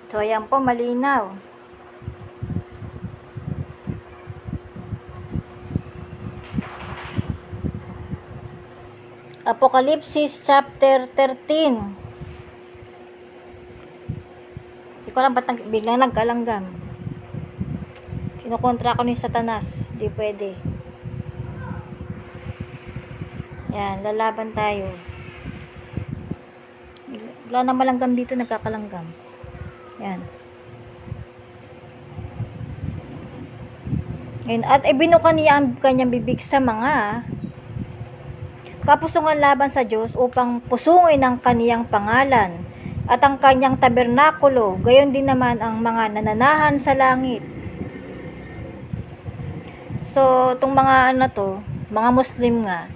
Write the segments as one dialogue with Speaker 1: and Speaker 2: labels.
Speaker 1: So, ayan po, malinaw. Apocalypse chapter 13. Hindi ko lang ba't biglang nagkalanggam. Kinukontra ko ni Satanas. Hindi pwede. Yan, lalaban tayo. Wala na malanggam dito, nagkakalanggam. Yan. At ibinuka niya ang kanyang bibig sa mga kapusungan laban sa Diyos upang pusungin ang kaniyang pangalan at ang kanyang tabernakulo, gayon din naman ang mga nananahan sa langit. So, itong mga mga Muslim nga,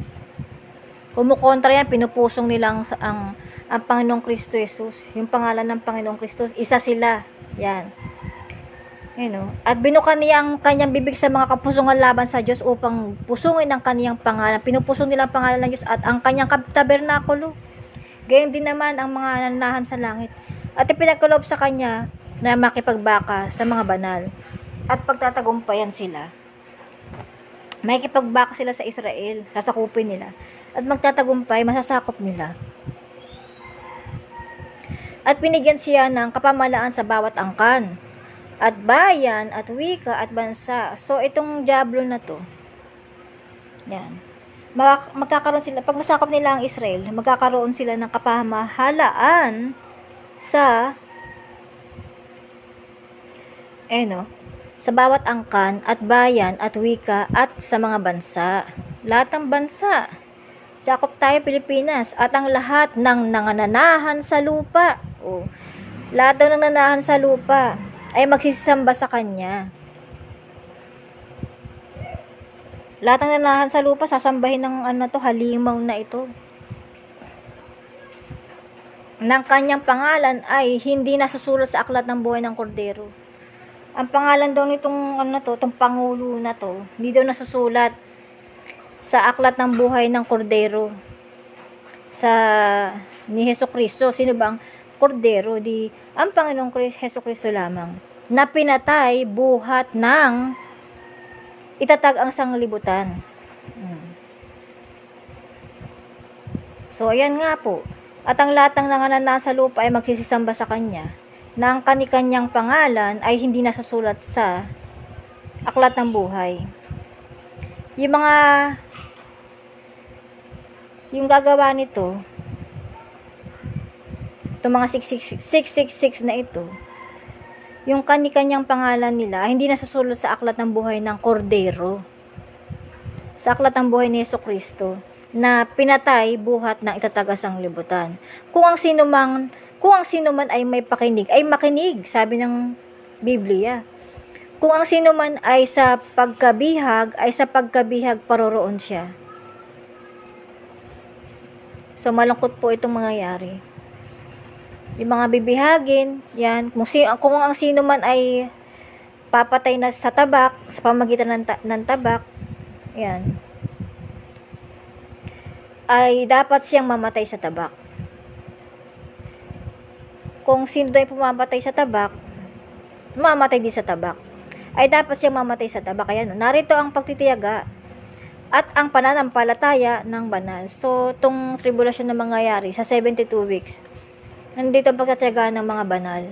Speaker 1: kumukontra yan, pinupusong nilang ang Panginoong Kristo Jesus, yung pangalan ng Panginoong Kristo, isa sila, yan. At binuka niya ang kanyang bibig sa mga kapusungan laban sa Diyos upang pusungin ang kaniyang pangalan. Pinupusong nila ang pangalan ng Diyos at ang kanyang tabernakulo. Gayon din naman ang mga nananahan sa langit. At ipinagkaloob sa kanya na makipagbaka sa mga banal. At pagtatagumpayan sila. Makikipagbaka sila sa Israel. Sasakupin nila. At magtatagumpay, masasakop nila. At binigyan siya ng kapamalaan sa bawat angkan at bayan, at wika, at bansa. So, itong Diablo na to, yan, magkakaroon sila, pag nasakop nila ang Israel, magkakaroon sila ng kapamahalaan sa, sa bawat angkan, at bayan, at wika, at sa mga bansa. Lahat ng bansa. Sakop tayo, Pilipinas, at ang lahat ng nangananahan sa lupa. Lahat ng nananahan sa lupa ay magsisamba sa kanya. Lahat ng nananahan sa lupa, sasambahin ng halimaw na ito. Ng kanyang pangalan ay hindi nasusulat sa aklat ng buhay ng Kordero. Ang pangalan daw nitong itong pangulo na to, hindi daw nasusulat sa aklat ng buhay ng Kordero. Ni Hesukristo. Sino bang Kordero? Ang Panginoong Hesukristo lamang, na pinatay buhat ng itatag ang sanglibutan. So, ayan nga po. At ang lahat ng nanganana sa lupa ay magsisisamba sa kanya, na ang kanikanyang pangalan ay hindi nasusulat sa aklat ng buhay. Yung gagawa nito, itong mga 666 na ito, yung kani-kanyang pangalan nila, hindi nasusulat sa aklat ng buhay ng Kordero. Sa aklat ng buhay ni Hesukristo, na pinatay buhat ng itatagasang libutan. Kung ang sino man ay may pakinig, ay makinig, sabi ng Biblia. Kung ang sino man ay sa pagkabihag, paroroon siya. So, malungkot po itong mangyayari. Yung mga bibihagin, yan, kung ang sino man ay papatay na sa tabak, sa pamagitan ng tabak, yan, ay dapat siyang mamatay sa tabak. Kung sino ay pumapatay sa tabak, mamatay din sa tabak. Ay dapat siyang mamatay sa tabak. Kaya narito ang pagtitiyaga at ang pananampalataya ng banal. So, itong tribulation na mangyayari sa 72 weeks, nandito ang pagtatiyaga ng mga banal.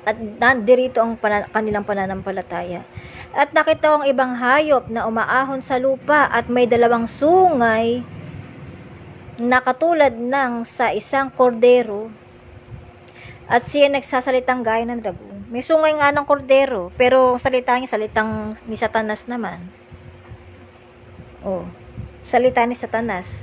Speaker 1: At nandirito ang kanilang pananampalataya. At nakita ko ang ibang hayop na umaahon sa lupa at may dalawang sungay na katulad ng sa isang kordero. At siya nagsasalitang gaya ng dragon. May sungay nga ng kordero, pero salitang ni Satanas naman. Salita ni Satanas.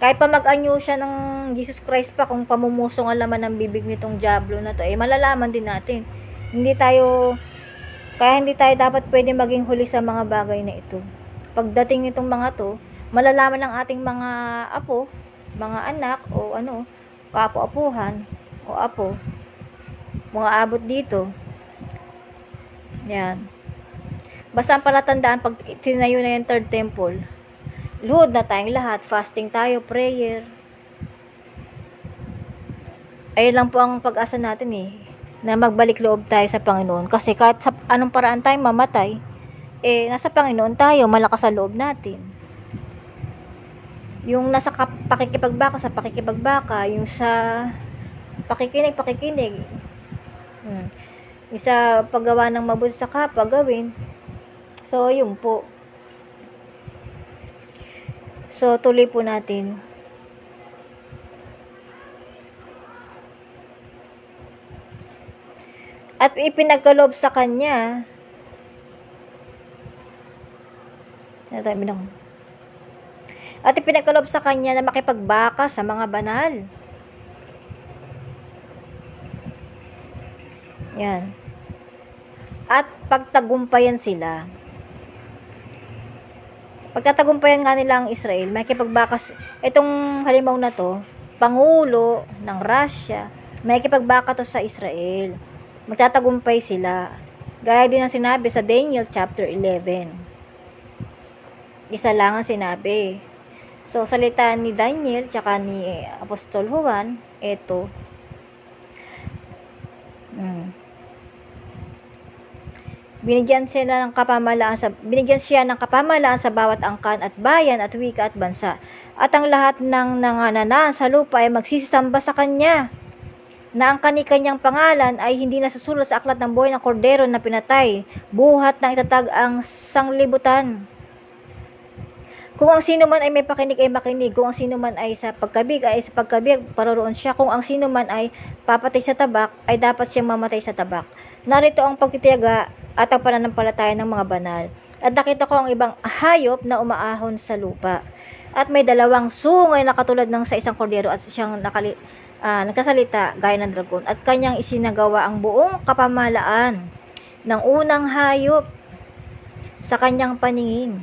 Speaker 1: Kahit pa mag-anyo siya ng Jesus Christ pa, kung pamumusong ang laman ng bibig nitong Diablo na to, malalaman din natin. Kaya hindi tayo dapat pwede maging huli sa mga bagay na ito. Pagdating nitong mga to, malalaman ng ating mga apo, mga anak, o kapo-apuhan, o apo, mga abot dito. Yan. Basta ang palatandaan, pag tinayo na yung third temple, luhod na tayong lahat, fasting tayo, prayer. Ayun lang po ang pag-asa natin eh, na magbalik loob tayo sa Panginoon. Kasi kahit sa anong paraan tayo mamatay, nasa Panginoon tayo, malakas sa loob natin. Yung nasa pakikipagbaka sa pakikipagbaka, yung sa pakikinig. Yung sa paggawa ng mabuti sa kapwa, gawin. So, yun po. So, tuloy po natin. At ipinagkaloob sa kanya at ipinagkaloob sa kanya na makipagbaka sa mga banal. Yan. At pagtagumpayan sila. Pagtatagumpayan nga nila ang Israel, makikipagbakas, itong halimaw na to, Pangulo ng Russia, makikipagbaka to sa Israel. Magtatagumpay sila. Gaya din ang sinabi sa Daniel chapter 11. Isa lang ang sinabi. So, salita ni Daniel, tsaka ni Apostol Juan, ito. Binigyan siya ng kapamalaan sa bawat angkan at bayan at wika at bansa. At ang lahat ng nanganana sa lupa ay magsisamba sa kanya, na ang kani-kanyang pangalan ay hindi nasusulat sa aklat ng buhay ng kordero na pinatay, buhat na itatag ang sanglibutan. Kung ang sino man ay may pakinig ay makinig, kung ang sino man ay sa pagkabig ay sa pagkabig, paroroon siya. Kung ang sino man ay papatay sa tabak, ay dapat siyang mamatay sa tabak. Narito ang pagtitiyaga at ang pananampalataya ng mga banal. At nakita ko ang ibang hayop na umaahon sa lupa. At may dalawang sungay na katulad ng sa isang kordero at siyang nagkasalita gaya ng dragon. At kanyang isinagawa ang buong kapamahalaan ng unang hayop sa kanyang paningin.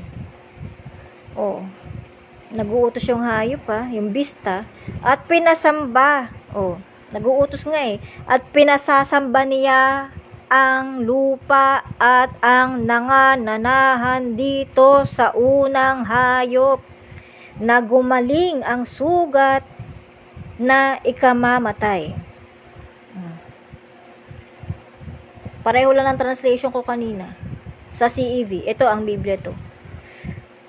Speaker 1: Nag-uutos yung hayop yung bista, at pinasamba. Nag-uutos nga at pinasasamba niya ang lupa at ang nangananahan dito sa unang hayop, na gumaling ang sugat na ikamamatay. Pareho lang ng translation ko kanina sa CEV. Ito ang Biblia to.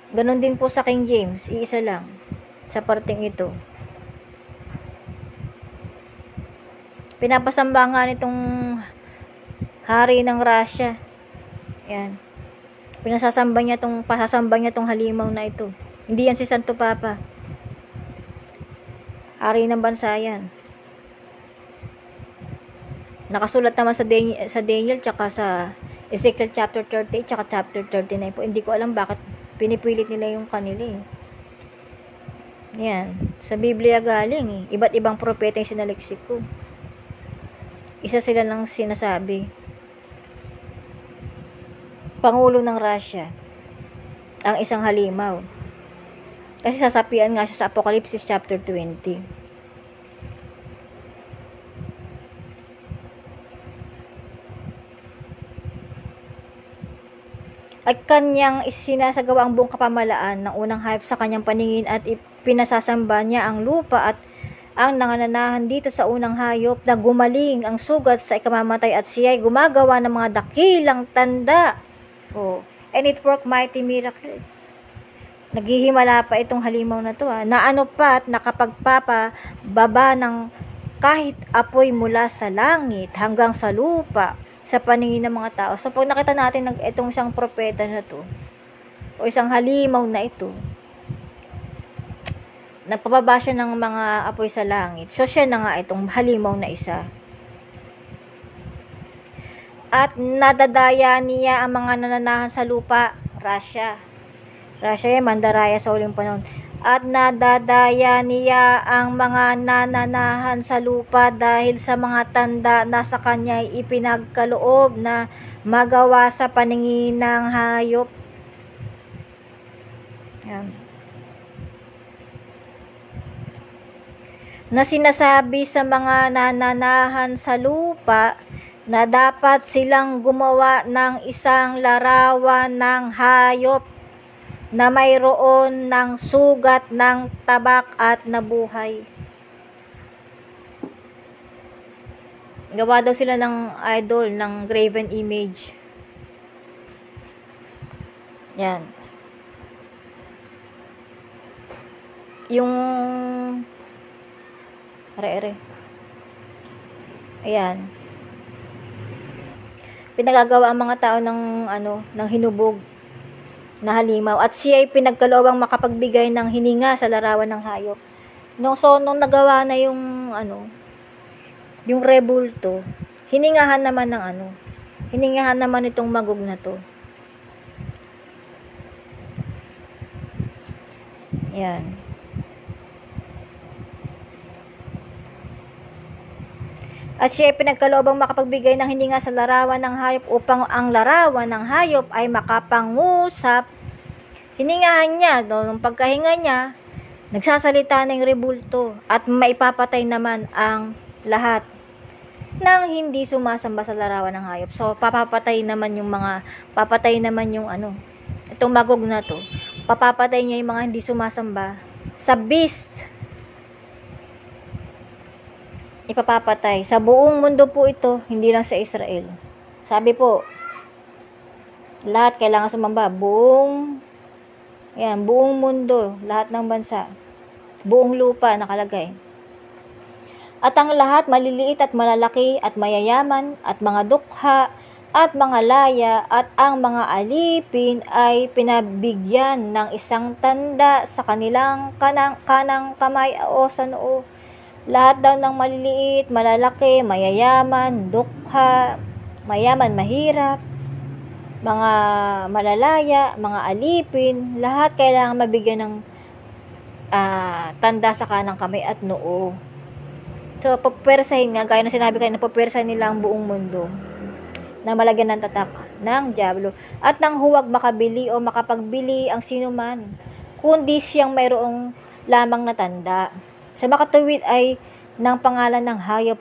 Speaker 1: Ganon din po sa King James, iisa lang sa parteng ito. Pinapasamba nga nitong hari ng Russia. Yan. Pasasamba niya tong halimaw na ito. Hindi yan si Santo Papa. Hari ng bansa yan. Nakasulat naman sa Daniel tsaka sa Ezekiel chapter 30 tsaka chapter 39 po. Hindi ko alam bakit pinipilit nila yung kanila Yan. Sa Biblia galing Iba't ibang propeta yung sinaliksik ko. Isa sila lang sinasabi. Pangulo ng Russia ang isang halimaw. Kasi sasapian nga siya sa Apocalypse chapter 20. At kanyang isinasagawa ang buong kapamalaan ng unang hayop sa kanyang paningin, at pinasasamba niya ang lupa at ang nangananahan dito sa unang hayop, na gumaling ang sugat sa ikamamatay, at siya ay gumagawa ng mga dakilang tanda. And it worked mighty miracles. Naghihimala pa itong halimaw na to na ano pa at nakapagpapababa ng kahit apoy mula sa langit hanggang sa lupa sa paningin ng mga tao. So, pag nakita natin itong isang propeta na to, o isang halimaw na ito, napababa siya ng mga apoy sa langit. So, siya na nga itong halimaw na isa. At nadadaya niya ang mga nananahan sa lupa, Russia yan, mandaraya sa uling panahon. At nadadaya niya ang mga nananahan sa lupa dahil sa mga tanda na sa kanya ipinagkaloob na magawa sa paningin ng hayop. Yan. Na sinasabi sa mga nananahan sa lupa na dapat silang gumawa ng isang larawan ng hayop na mayroon ng sugat ng tabak at nabuhay. Gawa daw sila ng idol, ng graven image. Yan. Yung are. Ayan. Pinagagawa ang mga tao ng ng hinubog na halimaw, at siya ay pinagkaloobang makapagbigay ng hininga sa larawan ng hayop. Nung nagawa na yung rebulto, hiningahan naman itong magog na to. Yan. At siya ay pinagkaloobang makapagbigay ng hininga sa larawan ng hayop upang ang larawan ng hayop ay makapangusap. Hiningahan niya, nung pagkahinga niya, nagsasalita ng rebulto at maipapatay naman ang lahat nang hindi sumasamba sa larawan ng hayop. So, papapatay naman yung itong magog na to. Papapatay niya yung mga hindi sumasamba sa beast. Ipapapatay. Sa buong mundo po ito, hindi lang sa Israel. Sabi po, lahat kailangan sumamba. Buong mundo, lahat ng bansa. Buong lupa nakalagay. At ang lahat, maliliit at malalaki at mayayaman at mga dukha at mga laya at ang mga alipin ay pinabigyan ng isang tanda sa kanilang kanang kamay o sa noo. Lahat daw ng maliliit, malalaki, mayayaman, dukha, mayaman, mahirap, mga malalaya, mga alipin, lahat kailangan mabigyan ng tanda sa kanang kamay at noo. So, pupwersahin nga, gaya na sinabi kayo, pupwersahin nila ang buong mundo na malagyan ng tatak ng dyablo at nang huwag makabili o makapagbili ang sino man, kundi siyang mayroong lamang na tanda. Sa makatuwid ay ng pangalan ng hayop.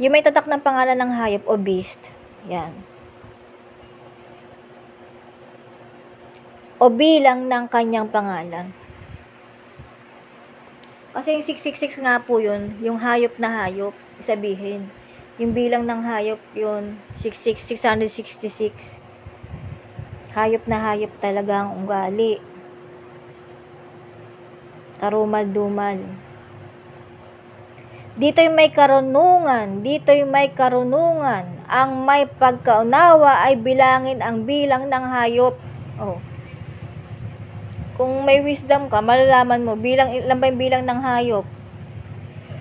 Speaker 1: Yung may tatak ng pangalan ng hayop o beast, yan. O bilang ng kanyang pangalan. Kasi yung 666 nga po yun, yung hayop na hayop, sabihin. Yung bilang ng hayop yun, 666. Hayop na hayop talaga ang ugali. Karumal-dumal. Dito'y may karunungan. Ang may pagkaunawa ay bilangin ang bilang ng hayop. Oh. Kung may wisdom ka, malalaman mo, ilan ba yung bilang ng hayop?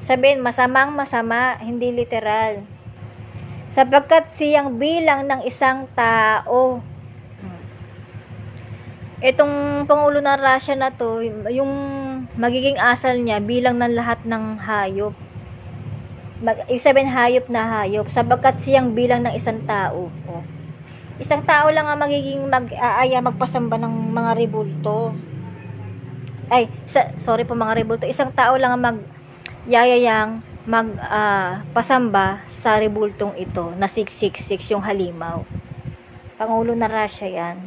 Speaker 1: Sabihin, masamang masama, hindi literal. Sapagkat siyang bilang ng isang tao. Itong Pangulo ng Russia na to, yung magiging asal niya, bilang ng lahat ng hayop. Ibig sabihin, hayop na hayop. Sapagkat siyang bilang ng isang tao. Oh. Isang tao lang ang magiging magpasamba ng mga rebulto. Mga rebulto. Isang tao lang ang magyayayang pasamba sa rebultong ito na 666 yung halimaw. Pangulo na Russia yan.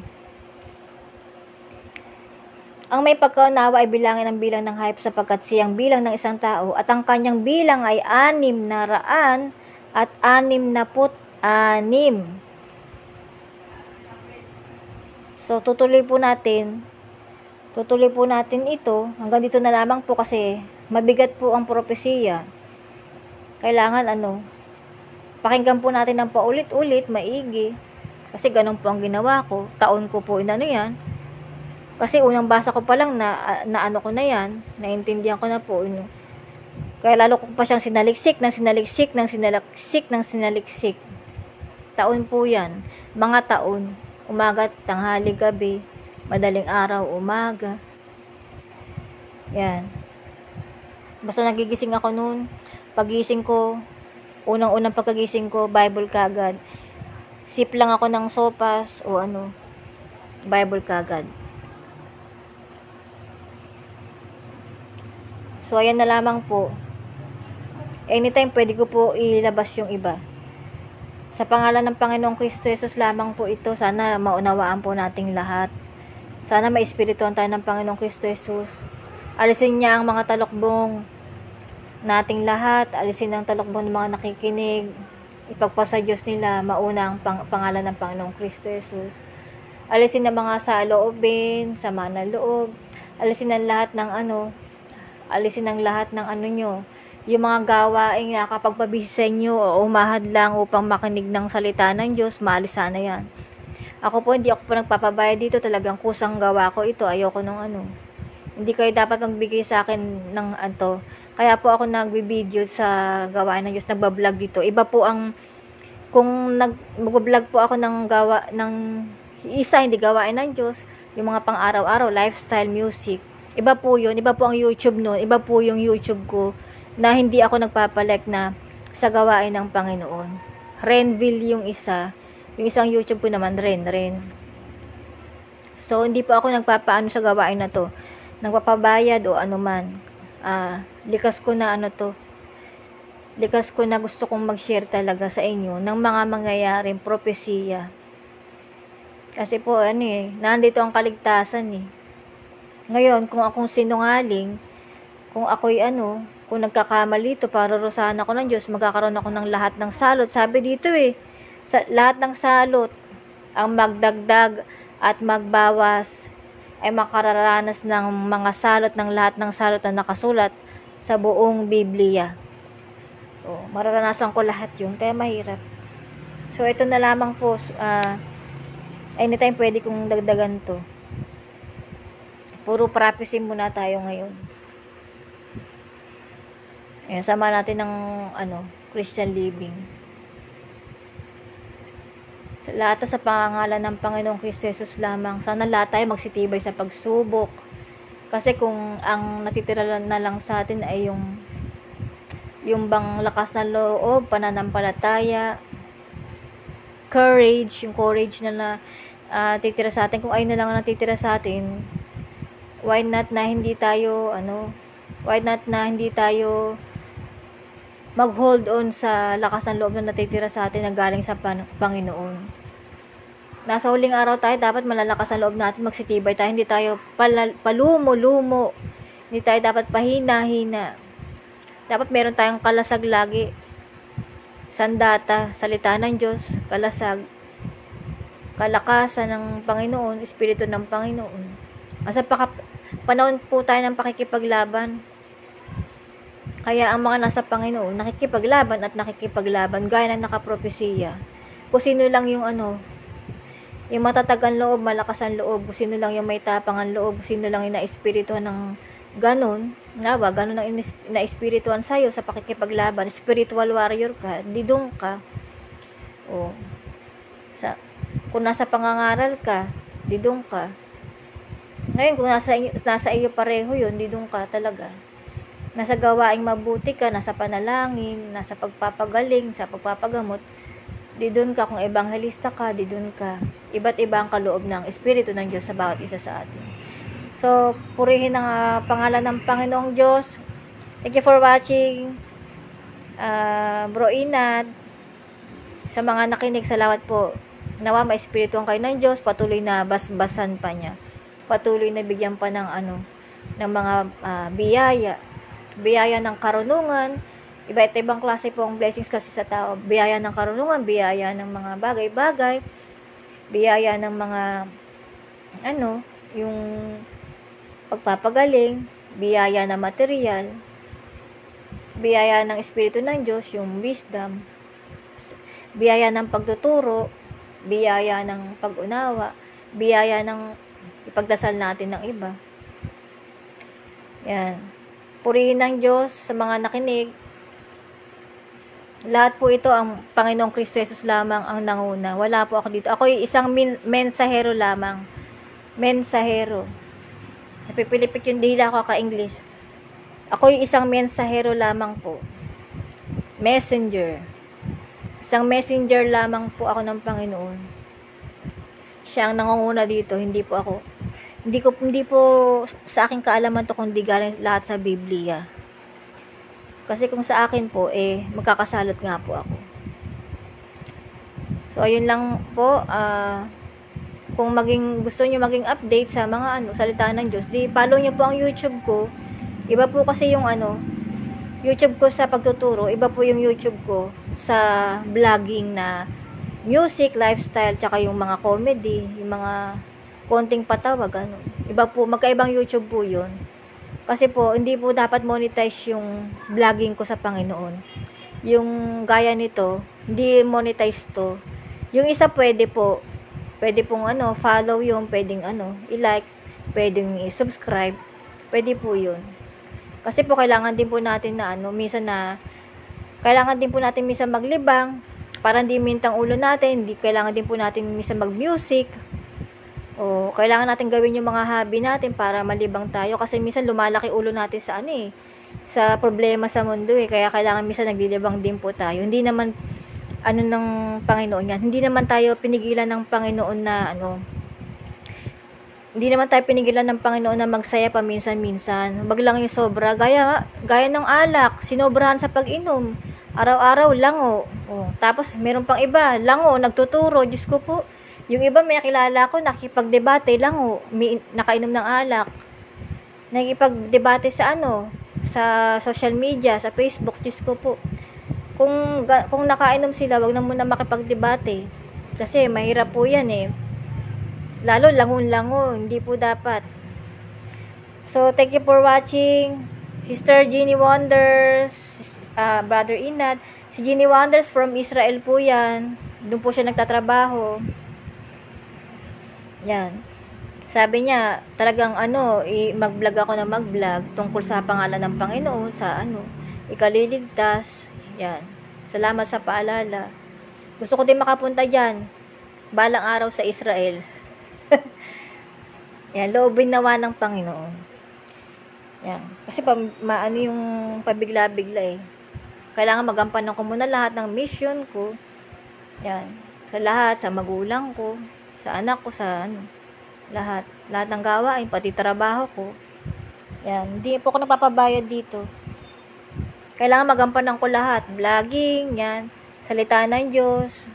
Speaker 1: Ang may pagkaunawa ay bilangin ang bilang ng hayop sapagkat siyang bilang ng isang tao at ang kanyang bilang ay 666. So, tutuloy po natin ito. Hanggang dito na lamang po kasi mabigat po ang propesiya. Kailangan pakinggan po natin ng paulit-ulit, maigi. Kasi ganun po ang ginawa ko. Taon ko po yan. Kasi unang basa ko pa lang na ko na yan, naintindihan ko na po. Kaya lalo ko pa siyang sinaliksik. Taon po yan. Mga taon. Umaga, tanghali, gabi, madaling araw, umaga. Yan. Basta nagigising ako noon, pagising ko, unang pagkagising ko, Bible kagad. Sip lang ako ng sopas o Bible kagad. So, ayan na lamang po. Anytime, pwede ko po ilabas yung iba. Sa pangalan ng Panginoong Kristo Jesus lamang po ito. Sana maunawaan po nating lahat. Sana maespirituhan tayo ng Panginoong Kristo Jesus. Alisin niya ang mga talokbong nating lahat, alisin ang talokbong ng mga nakikinig, ipagpasa Diyos nila, mauna ang pangalan ng Panginoong Kristo Jesus. Alisin ang mga saloobin, sama ng loob, alisin ang lahat ng alisin ang lahat ng nyo, yung mga gawain na kapag pabisi sa inyo o umahad lang upang makinig ng salita ng Diyos, maalis sana yan. Ako po, hindi ako po nagpapabayad dito, talagang kusang gawa ko ito, ayoko nung Hindi kayo dapat magbigay sa akin ng Kaya po ako nagbibideo sa gawain ng Diyos, nagbablog dito. Iba po kung nagbablog po ako ng isa, hindi gawain ng Diyos, yung mga pang araw-araw, lifestyle, music. Iba po yun, iba po ang YouTube nun, iba po yung YouTube ko, na hindi ako nagpapalike na sa gawain ng Panginoon. Renville yung isa, yung isang YouTube ko naman, Ren. So, hindi po ako nagpapaano sa gawain na to, nagpapabayad o anuman. Likas ko na likas ko na gusto kong mag-share talaga sa inyo ng mga mangyayaring propesiya. Kasi po, nandito ang kaligtasan Ngayon, kung akong sinungaling, kung ako'y kung nagkakamali ito, parurusahan ako ng Diyos, magkakaroon ako ng lahat ng salot. Sabi dito lahat ng salot, ang magdagdag at magbawas, ay makararanas ng mga salot ng lahat ng salot na nakasulat sa buong Biblia. Mararanasan ko lahat yun, kaya mahirap. So, ito na lamang po, anytime pwede kong dagdagan to. Puro prophecy muna tayo ngayon. Ayan, sama natin ng Christian living. Lahat sa pangalan ng Panginoong Kristo Jesus lamang. Sana lahat tayo magsitibay sa pagsubok. Kasi kung ang natitira na lang sa atin ay yung bang lakas na loob, pananampalataya, courage, yung courage na titira sa atin. Kung ayun na lang ang natitira sa atin, why not na hindi tayo mag-hold on sa lakas ng loob na natitira sa atin na galing sa Panginoon. Nasa huling araw tayo, dapat malalakas ang loob natin, magsitibay tayo, hindi tayo palumo-lumo, hindi tayo dapat pahina-hina. Dapat meron tayong kalasag lagi. Sandata, salita ng Diyos, kalasag, kalakasan ng Panginoon, Espiritu ng Panginoon. Asa panahon po tayo ng pakikipaglaban. Kaya ang mga nasa Panginoon, nakikipaglaban at nakikipaglaban, gaya ng nakapropesiya. Kung sino lang yung yung matatagang loob, malakas ang loob, kung sino lang yung may tapang ang loob, kung sino lang yung na-espirituhan ng ganun, ganun ang na-espirituhan sa'yo sa pakikipaglaban, spiritual warrior ka, didong ka. Kung nasa pangangaral ka, didong ka. Ngayon, kung nasa iyo pareho yun, didong ka talaga. Nasa gawaing mabuti ka, nasa panalangin, nasa pagpapagaling, sa pagpapagamot, di doon ka. Kung ebanghelista ka, di doon ka. Iba't iba ang kaloob ng Espiritu ng Diyos sa bawat isa sa atin. So, purihin ang pangalan ng Panginoong Diyos. Thank you for watching. Bro Inad, sa mga nakinig, salamat po. Nawa, ma-espirituhan kayo ng Diyos, patuloy na basbasan pa niya. Patuloy na bigyan pa ng ng mga biyaya ng karunungan. Iba't ibang klase po ang blessings kasi sa tao. Biyaya ng karunungan, biyaya ng mga bagay-bagay, biyaya ng mga yung pagpapagaling, biyaya na material, biyaya ng Espiritu ng Diyos, yung wisdom, biyaya ng pagtuturo, biyaya ng pag-unawa, biyaya ng ipagdasal natin ng iba. Yan. Purihin ng Diyos sa mga nakinig. Lahat po ito, ang Panginoong Kristo Jesus lamang ang nanguna. Wala po ako dito. Ako yung isang mensahero lamang. Mensahero. Napipilipik yung dila ko ka-English. Ako yung isang mensahero lamang po. Messenger. Isang messenger lamang po ako ng Panginoon. Siya ang nangunguna dito, hindi po ako. Hindi po sa aking kaalaman to, kundi galing lahat sa Biblia. Kasi kung sa akin po, magkakasalot nga po ako. So, ayun lang po. Kung gusto nyo maging update sa mga salita ng Diyos, di follow nyo po ang YouTube ko. Iba po kasi yung YouTube ko sa pagtuturo, iba po yung YouTube ko sa vlogging na music, lifestyle, tsaka yung mga comedy, yung mga konting patawa, gano'n. Iba po, magkaibang YouTube po yun. Kasi po, hindi po dapat monetize yung vlogging ko sa Panginoon. Yung gaya nito, hindi monetize to. Yung isa pwede po, pwede pong follow yung, pwedeng i-like, pwedeng i-subscribe, pwede po yun. Kasi po, kailangan din po natin na kailangan din po natin minsan maglibang, para hindi mintang ulo natin, hindi kailangan din po natin minsan mag-music, o kailangan natin gawin yung mga hobby natin para malibang tayo, kasi minsan lumalaki ulo natin sa sa problema sa mundo kaya kailangan minsan naglilibang din po tayo. Hindi naman ng Panginoon yan, hindi naman tayo pinigilan ng Panginoon na hindi naman tayo pinigilan ng Panginoon na magsaya paminsan-minsan. Wag lang yung sobra, gaya ng alak, sinobrahan sa pag-inom. Araw-araw lango. Tapos meron pang iba, lango, nagtuturo. Diyos ko po. Yung iba may kilala ko, nakipagdebate, lango, nakainom ng alak. Nakipagdebate sa sa social media, sa Facebook. Diyos ko po. Kung nakainom sila, wag na muna makipagdebate. Kasi mahirap po yan Lalo langon-lango, hindi po dapat. So, thank you for watching. Sister Jeannie Wonders, Brother Inad. Si Jeannie Wonders from Israel po yan. Doon po siya nagtatrabaho. Yan. Sabi niya, talagang mag-vlog ako na mag-vlog tungkol sa pangalan ng Panginoon, sa ikaliligtas. Yan. Salamat sa paalala. Gusto ko din makapunta dyan. Balang araw sa Israel. Yan, loobin nawa ng Panginoon. Yan. Kasi yung pabigla-bigla Kailangan magampanan ko muna lahat ng mission ko. Yan. Sa lahat, sa magulang ko, sa anak ko, sa lahat. Lahat ng gawain, pati trabaho ko. Yan. Hindi po ako napapabayad dito. Kailangan magampanan ko lahat. Vlogging, yan. Salita ng Diyos.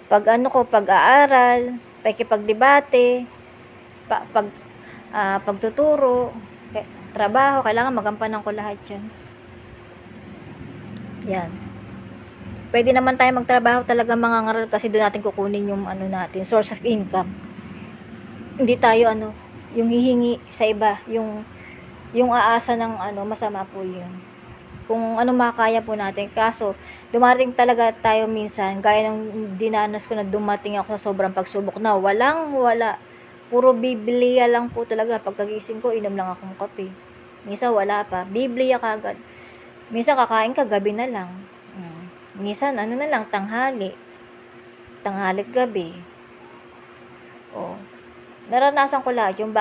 Speaker 1: Pag-aaral, pakikipagdebate, pagtuturo, trabaho, kailangan magampanan ko lahat yan. Yan. Pwede naman tayo magtrabaho talaga mangangaral kasi doon natin kukunin yung natin, source of income. Hindi tayo yung hihingi sa iba, yung aasa ng masama po yun. Kung makakaya po natin. Kaso, dumating talaga tayo minsan, gaya ng dinanas ko na dumating ako sa sobrang pagsubok na wala. Puro Biblia lang po talaga. Pagkagising ko, inom lang akong kape. Minsan wala pa. Biblia kagad. Minsan kakain ka, gabi na lang. Minsan, na lang, tanghali. Tanghalit gabi. Naranasan ko lahat yung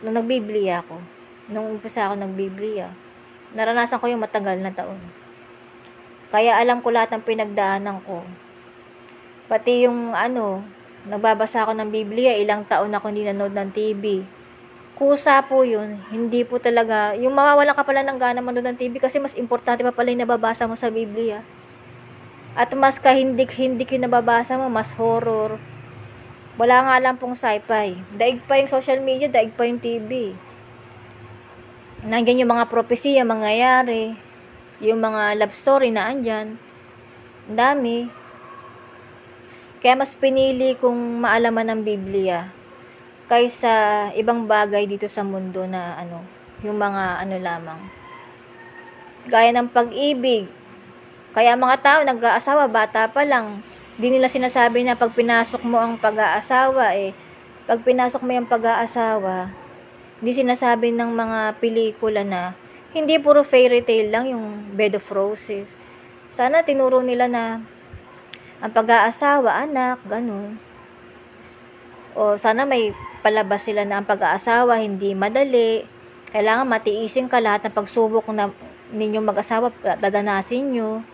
Speaker 1: nung nagbiblia ako. Nung umpisa ako nagbiblia. Naranasan ko yung matagal na taon. Kaya alam ko lahat ng pinagdaanan ko. Pati yung nagbabasa ako ng Biblia, ilang taon ako hindi nanood ng TV. Kusa po yun. Hindi po talaga, yung mawawala ka pala ng gana manood ng TV kasi mas importante pa pala yung nababasa mo sa Biblia. At mas kahindik yung nababasa mo, mas horror. Wala nga lang pong sci-fi. Daig pa yung social media, daig pa yung TV. Nandiyan yung mga propesya, mangyayari. Yung mga love story na andyan. Ang dami. Kaya mas pinili kong maalaman ng Biblia kaysa ibang bagay dito sa mundo na yung mga lamang. Gaya ng pag-ibig. Kaya mga tao nag-aasawa, bata pa lang. Di nila sinasabi na pag pinasok mo ang pag-aasawa pag pinasok mo yung pag-aasawa, di sinasabi ng mga pelikula na hindi puro fairy tale lang yung Bed of Roses. Sana tinuro nila na ang pag-aasawa, anak, ganun. O sana may palabas sila na ang pag-aasawa hindi madali. Kailangan matiisin ka lahat ng pagsubok na ninyong mag-asawa, dadanasin nyo.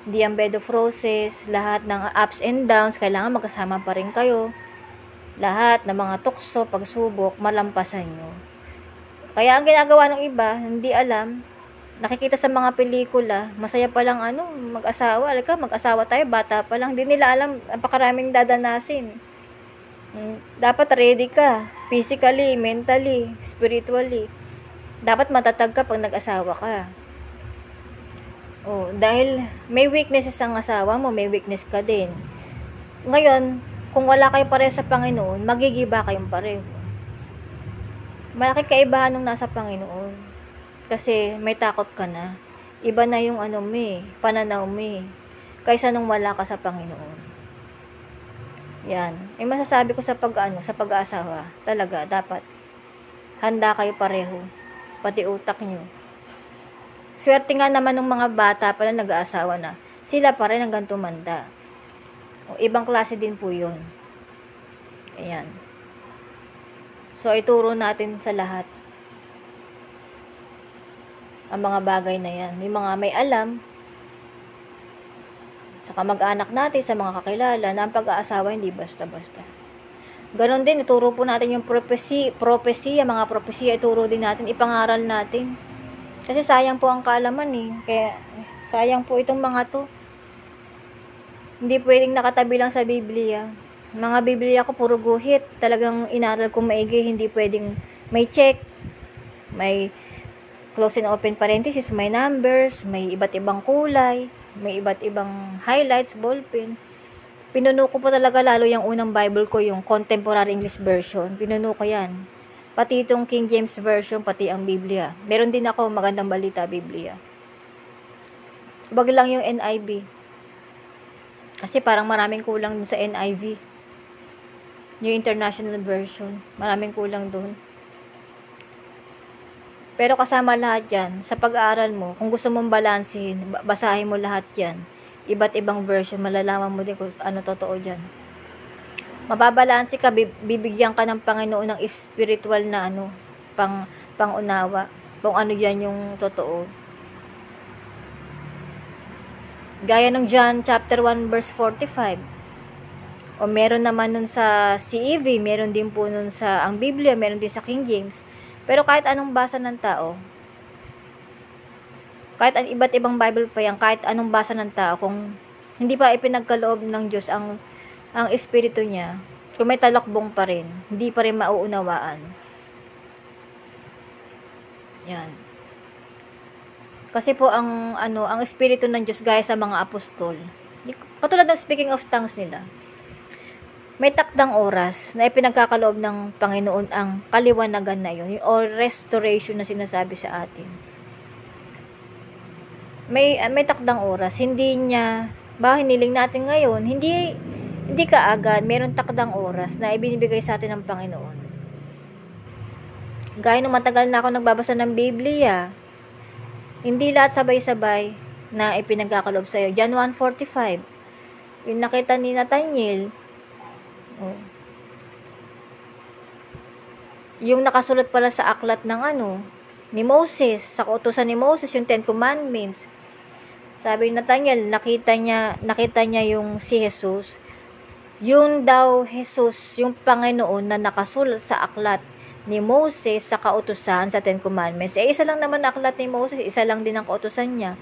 Speaker 1: Hindi ang Bed of Roses, lahat ng ups and downs, kailangan magkasama pa rin kayo. Lahat ng mga tukso, pagsubok, malampasan nyo. Kaya ang ginagawa ng iba, hindi alam, nakikita sa mga pelikula, masaya pa lang mag-asawa. Mag-asawa tayo, bata pa lang. Hindi nila alam, napakaraming dadanasin. Dapat ready ka. Physically, mentally, spiritually. Dapat matatag ka pag nag-asawa ka. Dahil may weaknesses ang asawa mo, may weakness ka din. Ngayon, kung wala kayo pareho sa Panginoon, magigiba kayong pareho. Malaki kaibahan nung nasa Panginoon. Kasi may takot ka na. Iba na yung pananaw mo kaysa nung wala ka sa Panginoon. Yan. Masasabi ko sa pag-aasawa, talaga dapat handa kayo pareho, pati utak nyo. Swerte nga naman ng mga bata pala nag-aasawa na. Sila pa rin hanggang tumanda. Ibang klase din po yun. Ayan. So, ituro natin sa lahat ang mga bagay na yan. Yung mga may alam, sa kamag-anak natin, sa mga kakilala, na ang pag-aasawa hindi basta-basta. Ganon din, ituro po natin yung prophecy, mga prophecy, ituro din natin, ipangaral natin. Kasi sayang po ang kaalaman Kaya, sayang po itong mga to. Hindi pwedeng nakatabi lang sa Biblia. Mga Biblia ko, puro guhit. Talagang inaral ko maigi, hindi pwedeng may check, may close and open parenthesis, may numbers, may iba't ibang kulay, may iba't ibang highlights, ballpen. Pinuno ko po talaga lalo yung unang Bible ko, yung Contemporary English Version. Pinuno ko yan. Pati itong King James Version, pati ang Biblia. Meron din ako Magandang Balita Biblia. Wag lang yung NIV. Kasi parang maraming kulang din sa NIV. Yung International Version. Maraming kulang doon. Pero kasama lahat yan, sa pag-aaral mo, kung gusto mong balansin, basahin mo lahat yan. Iba't ibang version, malalaman mo din kung ano totoo dyan. Mababalansi ka, bibigyan ka ng Panginoon ng spiritual na pangunawa, kung ano yan yung totoo. Gaya ng John chapter 1 verse 45. O meron naman nun sa CEV, meron din po nun sa ang Biblia, meron din sa King James. Pero kahit anong basa ng tao, kahit iba't ibang Bible pa yan, kahit anong basa ng tao, kung hindi pa ipinagkaloob ng Diyos ang espiritu niya, kung may talakbong pa rin, hindi pa rin mauunawaan. Yan. Kasi po ang espiritu ng Diyos gaya sa mga apostol. Katulad ng speaking of tongues nila. May takdang oras na ipinagkakaloob ng Panginoon ang kaliwanagan na yun, or restoration na sinasabi sa atin. May takdang oras, hindi niya hiniling natin ngayon, hindi kaagad, meron takdang oras na ibinibigay sa atin ng Panginoon. Gaya nung matagal na ako nagbabasa ng Biblia, hindi lahat sabay-sabay na ipinagkakaloob sa'yo. John 1:45, yung nakita ni Nathaniel, yung nakasulat pala sa aklat ng ni Moses, sa kautusan ni Moses, yung 10 Commandments. Sabi ni Nathaniel, nakita niya yung si Jesus. Yung daw Jesus, yung Panginoon na nakasulat sa aklat ni Moses sa kautusan sa 10 Commandments. Isa lang naman na aklat ni Moses, isa lang din ang kautusan niya.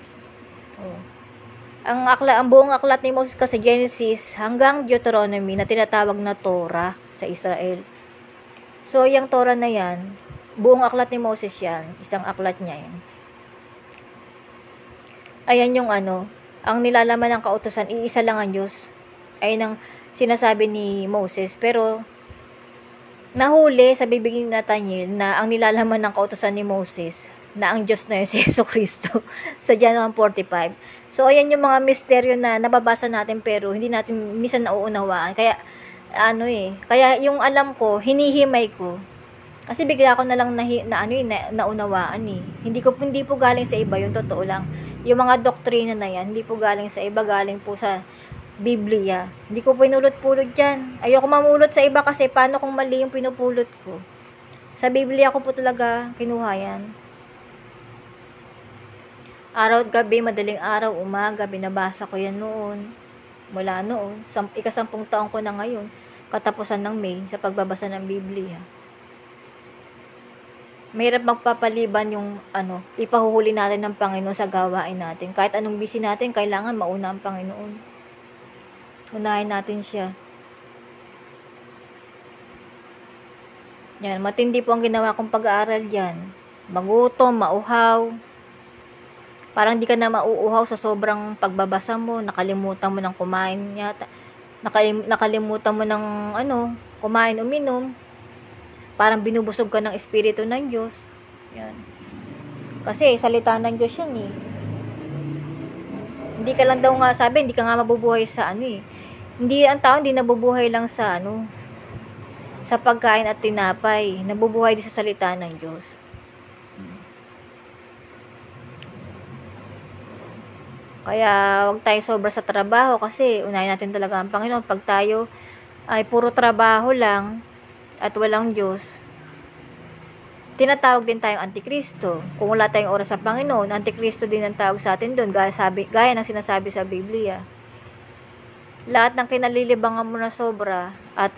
Speaker 1: Ang buong aklat ni Moses kasi Genesis hanggang Deuteronomy na tinatawag na Torah sa Israel. So, yung Torah na yan, buong aklat ni Moses yan, isang aklat niya yan. Ayan yung ang nilalaman ng kautusan, iisa lang ang Diyos. Ayun ang sinasabi ni Moses. Pero, nahuli sa bibig ni Nathaniel na ang nilalaman ng kautusan ni Moses, na ang Diyos na yun si Jesucristo sa John 1:45. So, ayan yung mga misteryo na nababasa natin pero hindi natin minsan nauunawaan. Kaya, kaya yung alam ko, hinihimay ko. Kasi bigla ako na lang naunawaan Hindi po galing sa iba, yung totoo lang. Yung mga doktrina na yan, hindi po galing sa iba, galing po sa Biblia. Hindi ko pinulot-pulot dyan. Ayoko mamulot sa iba kasi paano kung mali yung pinupulot ko. Sa Biblia ko po talaga kinuha yan. Araw at gabi, madaling araw, umaga, binabasa ko yan noon. Mula noon, 10 taon ko na ngayon, katapusan ng May, sa pagbabasa ng Biblia. Mahirap magpapaliban yung ipahuhuli natin ng Panginoon sa gawain natin. Kahit anong busy natin, kailangan mauna ang Panginoon. Unahin natin siya. Yan, matindi po ang ginawa kong pag-aaral yan. magutom, mauhaw. Parang di ka na mauuhaw sa sobrang pagbabasa mo, nakalimutan mo ng kumain yata. Nakalimutan mo ng kumain, uminom. Parang binubusog ka ng Espiritu ng Diyos. Yan. Kasi salita ng Diyos yan eh. Hindi ka lang daw nga sabi, hindi ka nga mabubuhay sa Hindi, ang tao hindi nabubuhay lang sa sa pagkain at tinapay. Nabubuhay din sa salita ng Diyos. Kaya wag tayo sobra sa trabaho kasi unahin natin talaga ang Panginoon. Pag tayo ay puro trabaho lang at walang Diyos, tinatawag din tayong Antikristo. Kung wala tayong oras sa Panginoon, Antikristo din ang tawag sa atin doon, gaya ng sinasabi sa Biblia. Lahat ng kinalilibangan mo na sobra at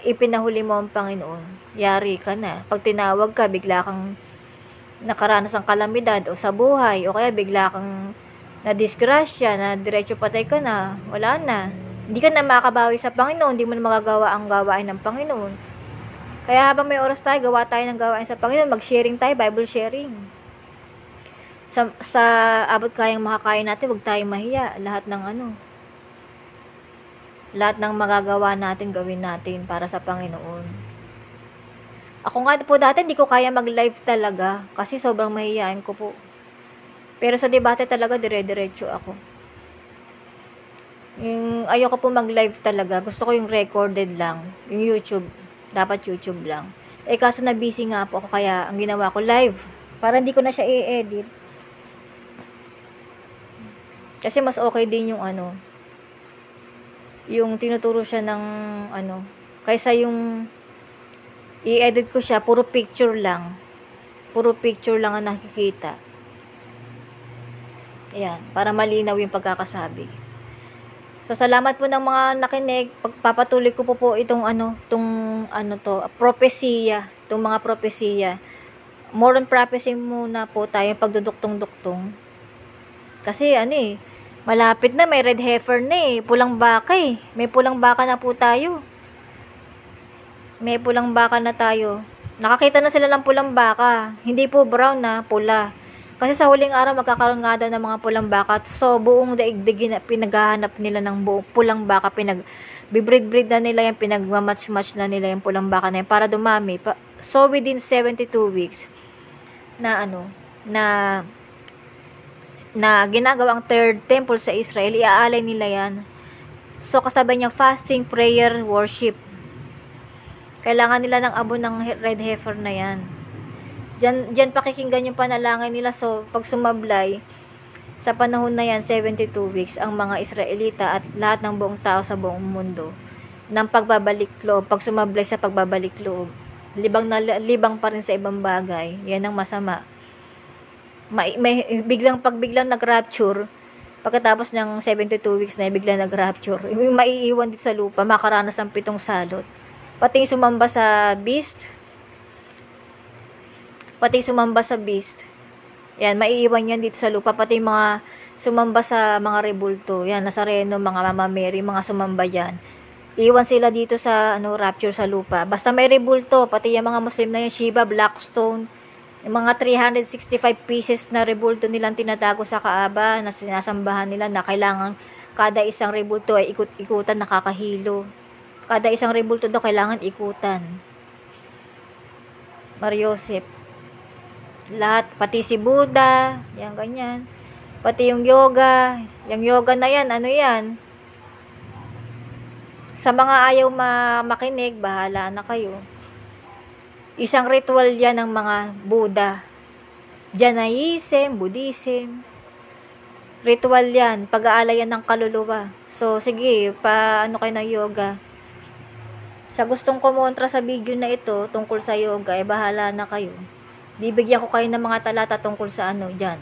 Speaker 1: ipinahuli mo ang Panginoon, yari ka na. Pag tinawag ka, bigla kang nakaranas ng kalamidad o sa buhay, o kaya bigla kang na-disgrasya, na diretso patay ka na, wala na. Hindi ka na makabawi sa Panginoon, hindi mo na magagawa ang gawain ng Panginoon. Kaya habang may oras tayo, gawa tayo ng gawain sa Panginoon, mag-sharing tayo, Bible sharing. Sa abot kayang makakaya natin, huwag tayong mahiya. Lahat ng magagawa natin, gawin natin para sa Panginoon. Ako nga po dati, hindi ko kaya mag-live talaga, kasi sobrang mahihain ko po. Pero sa debate talaga, dire-diretso ako. Ayoko po mag-live talaga. Gusto ko yung recorded lang. Yung YouTube. Dapat YouTube lang. Kaso na busy nga po ako, kaya ang ginawa ko live. Para hindi ko na siya i-edit. Kasi mas okay din yung yung tinuturo siya ng kaysa yung i-edit ko siya, puro picture lang. Puro picture lang ang nakikita. Ayan, para malinaw yung pagkakasabi. So, salamat po ng mga nakinig. Pagpapatuloy ko po itong propesiya. Itong mga propesiya. More on prophecy muna po tayo, pagduduktong-duktong. Kasi malapit na, may red heifer na pulang baka May pulang baka na po tayo. May pulang baka na tayo. Nakakita na sila ng pulang baka. Hindi po brown na, pula. Kasi sa huling araw, magkakaroon nga daw ng mga pulang baka. So, buong daigdig pinaghahanap nila ng pulang baka. Bibreed na nila yan, pinagmamatch-match na nila yung pulang baka na yan para dumami. So, within 72 weeks, na ginagawang third temple sa Israel, iaalay nila yan. So, kasabay niya fasting, prayer, worship. Kailangan nila ng abo ng red heifer na yan. Diyan pakikinggan yung panalangin nila. So, pag sumablay, sa panahon na yan, 72 weeks, ang mga Israelita at lahat ng buong tao sa buong mundo, ng pagbabalik loob, pag sumablay sa pagbabalik loob, libang pa rin sa ibang bagay, yan ang masama. Biglang nag-rapture, pagkatapos ng 72 weeks na biglang nag-rapture, maiiwan dito sa lupa, makaranas ng 7 salot. Pati sumamba sa beast, yan, maiiwan yan dito sa lupa. Pati mga sumamba sa mga rebulto, yan, Nazareno, mga Mama Mary, mga sumamba dyan. Iwan sila dito sa rapture sa lupa. Basta may rebulto, pati yung mga Muslim na yung Shiva, Blackstone, yung mga 365 pieces na rebulto nilang tinatago sa Kaaba, na sinasambahan nila, na kailangan kada isang rebulto ay ikut-ikutan, nakakahilo. Kada isang rebulto daw kailangan ikutan. Mariosep. Lahat, pati si Buddha, yan ganyan. Pati yung yoga na yan, yan? Sa mga ayaw makinig, bahala na kayo. Isang ritual yan ng mga Buddha. Jainism, Buddhism. Ritual yan, pag-aalayan ng kaluluwa. So, sige, kayo ng yoga. Sa gustong kumontra sa video na ito, tungkol sa yoga, bahala na kayo. Bibigyan ko kayo ng mga talata tungkol sa dyan.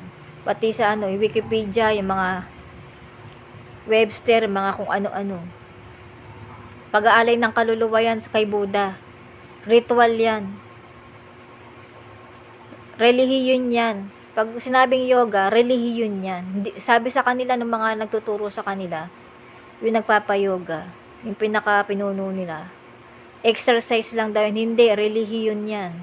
Speaker 1: Pati sa Wikipedia, yung mga Webster, mga kung ano-ano. Pag-aalay ng kaluluwa yan kay Buddha. Ritual yan. Relihiyon yan. Pag sinabing yoga, relihiyon yan. Sabi sa kanila ng mga nagtuturo sa kanila, yung nagpapayoga, yung pinaka-pinuno nila. Exercise lang daw yun. Hindi, relihiyon yan.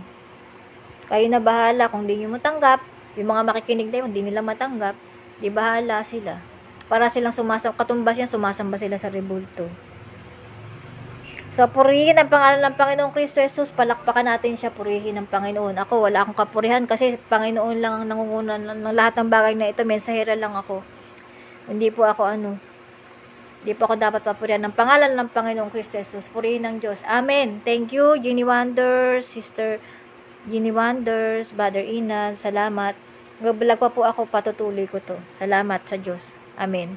Speaker 1: Kayo na bahala kung di nyo matanggap. Yung mga makikinig na yun, hindi nila matanggap. Di bahala sila. Para silang katumbas yan, sumasamba sila sa rebulto. So, purihin ang pangalan ng Panginoong Kristo Jesus. Palakpakan natin siya, purihin ng Panginoon. Ako, wala akong kapurihan kasi Panginoon lang ang nangunguna ng lahat ng bagay na ito. Mensahera lang ako. Hindi po ako Hindi po ako dapat papurihan ng pangalan ng Panginoong Kristo Jesus. Purihin ng Diyos. Amen. Thank you, Jenny Wonders, Sister Jenny Wonders, Brother Inan. Salamat. Nag-vlog pa po ako, patutuloy ko to. Salamat sa Diyos. Amen.